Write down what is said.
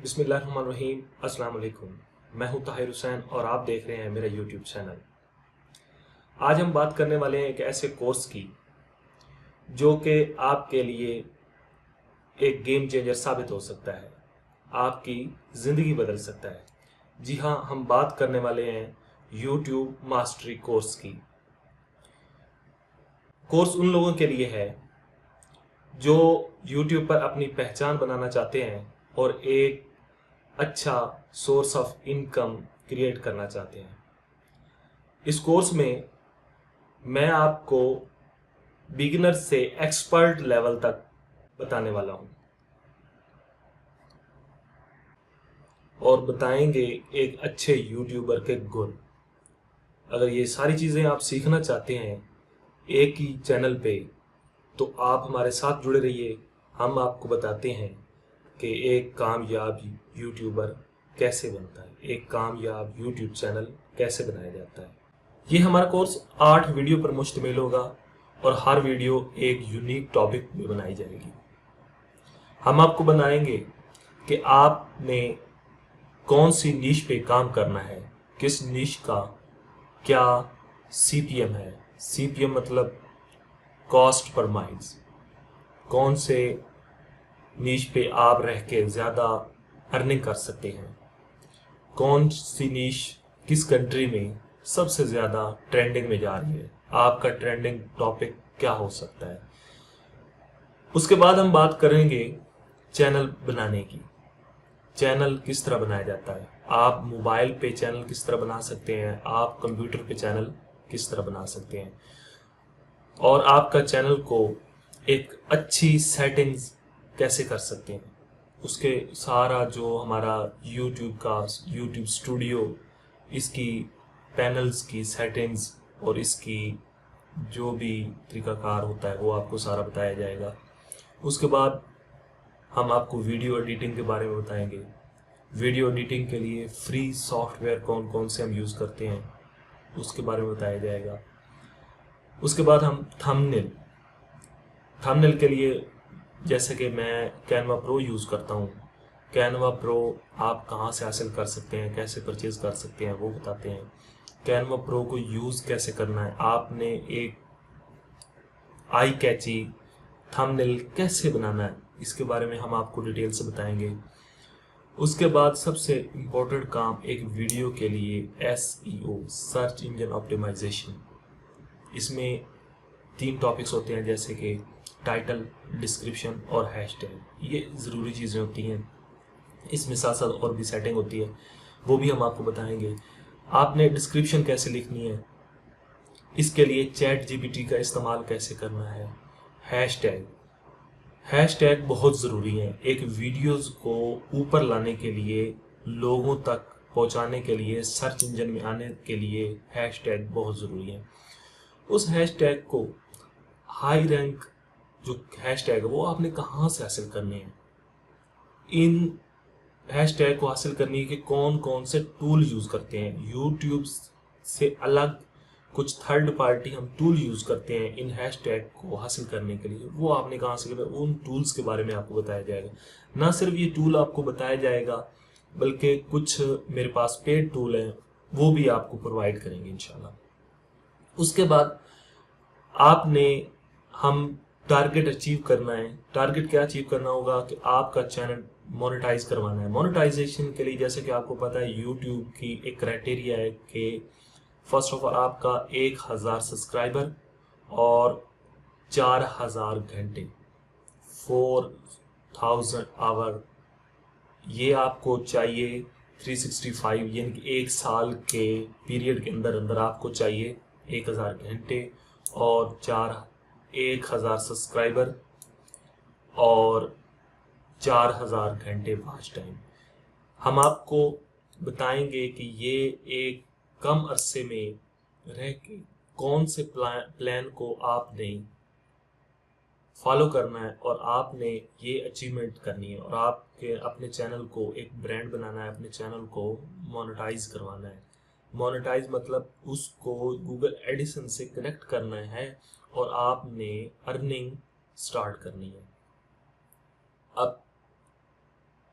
बिस्मिल्लाहिर्रहमानिर्रहीम। अस्सलाम वालेकुम। मैं हूं ताहिर हुसैन और आप देख रहे हैं मेरा यूट्यूब चैनल। आज हम बात करने वाले हैं एक ऐसे कोर्स की जो कि आपके लिए एक गेम चेंजर साबित हो सकता है, आपकी ज़िंदगी बदल सकता है। जी हाँ, हम बात करने वाले हैं यूट्यूब मास्टरी कोर्स की। कोर्स उन लोगों के लिए है जो यूट्यूब पर अपनी पहचान बनाना चाहते हैं और एक अच्छा सोर्स ऑफ इनकम क्रिएट करना चाहते हैं। इस कोर्स में मैं आपको बिगिनर से एक्सपर्ट लेवल तक बताने वाला हूं और बताएंगे एक अच्छे यूट्यूबर के गुण। अगर ये सारी चीज़ें आप सीखना चाहते हैं एक ही चैनल पे, तो आप हमारे साथ जुड़े रहिए। हम आपको बताते हैं कि एक कामयाब यूट्यूबर कैसे बनता है, एक कामयाब यूट्यूब चैनल कैसे बनाया जाता है। ये हमारा कोर्स 8 वीडियो पर मुश्तमिल होगा और हर वीडियो एक यूनिक टॉपिक में बनाई जाएगी। हम आपको बनाएंगे कि आपने कौन सी नीश पे काम करना है, किस नीश का क्या सीपीएम है। सीपीएम मतलब कॉस्ट पर माइल्स। कौन से नीश पे आप रह के ज़्यादा अर्निंग कर सकते हैं, कौन सी नीश किस कंट्री में सबसे ज़्यादा ट्रेंडिंग में जा रही है, आपका ट्रेंडिंग टॉपिक क्या हो सकता है। उसके बाद हम बात करेंगे चैनल बनाने की। चैनल किस तरह बनाया जाता है, आप मोबाइल पे चैनल किस तरह बना सकते हैं, आप कंप्यूटर पे चैनल किस तरह बना सकते हैं, और आपका चैनल को एक अच्छी सेटिंग्स कैसे कर सकते हैं। उसके सारा जो हमारा यूट्यूब का यूट्यूब स्टूडियो, इसकी पैनल्स की सेटिंग्स और इसकी जो भी तरीकाकार होता है वो आपको सारा बताया जाएगा। उसके बाद हम आपको वीडियो एडिटिंग के बारे में बताएंगे। वीडियो एडिटिंग के लिए फ्री सॉफ्टवेयर कौन कौन से हम यूज़ करते हैं उसके बारे में बताया जाएगा। उसके बाद हम थंबनेल के लिए, जैसे कि मैं कैनवा प्रो यूज़ करता हूँ, कैनवा प्रो आप कहाँ से हासिल कर सकते हैं, कैसे परचेज कर सकते हैं वो बताते हैं। कैनवा प्रो को यूज़ कैसे करना है, आपने एक आई कैची थंबनेल कैसे बनाना है, इसके बारे में हम आपको डिटेल से बताएंगे। उसके बाद सबसे इम्पोर्टेंट काम एक वीडियो के लिए SEO, सर्च इंजन ऑप्टिमाइजेशन। इसमें 3 टॉपिक्स होते हैं, जैसे कि टाइटल, डिस्क्रिप्शन और हैशटैग। ये ज़रूरी चीज़ें होती हैं। इसमें साथ साथ और भी सेटिंग होती है, वो भी हम आपको बताएंगे। आपने डिस्क्रिप्शन कैसे लिखनी है, इसके लिए चैट जीपीटी का इस्तेमाल कैसे करना है। हैशटैग बहुत ज़रूरी है एक वीडियोस को ऊपर लाने के लिए, लोगों तक पहुंचाने के लिए, सर्च इंजन में आने के लिए हैशटैग बहुत ज़रूरी है। उस हैशटैग को हाई रैंक जो हैशटैग है वो आपने कहाँ से हासिल करने हैं। इन हैशटैग को हासिल करने के कौन कौन से टूल यूज़ करते हैं, यूट्यूब से अलग कुछ थर्ड पार्टी हम टूल यूज़ करते हैं इन हैशटैग को हासिल करने के लिए, वो आपने कहाँ से करना, उन टूल्स के बारे में आपको बताया जाएगा। ना सिर्फ ये टूल आपको बताया जाएगा बल्कि कुछ मेरे पास पेड टूल हैं वो भी आपको प्रोवाइड करेंगे इंशाल्लाह। उसके बाद आपने हम टारगेट अचीव करना है। टारगेट क्या अचीव करना होगा कि आपका चैनल मोनेटाइज करवाना है। मोनेटाइजेशन के लिए जैसे कि आपको पता है यूट्यूब की एक क्राइटेरिया है कि फर्स्ट ऑफ ऑल आपका 1000 सब्सक्राइबर और 4000 घंटे, 4000 आवर, ये आपको चाहिए 365, यानी कि एक साल के पीरियड के अंदर अंदर आपको चाहिए 1000 घंटे और 1000 सब्सक्राइबर और 4000 घंटे वॉच टाइम। हम आपको बताएंगे कि ये एक कम अरसे में रह के कौन से प्लान को आपने फॉलो करना है और आपने ये अचीवमेंट करनी है और आपके अपने चैनल को एक ब्रांड बनाना है, अपने चैनल को मोनेटाइज करवाना है। मोनेटाइज मतलब उसको गूगल एडिसन से कनेक्ट करना है और आपने अर्निंग स्टार्ट करनी है। अब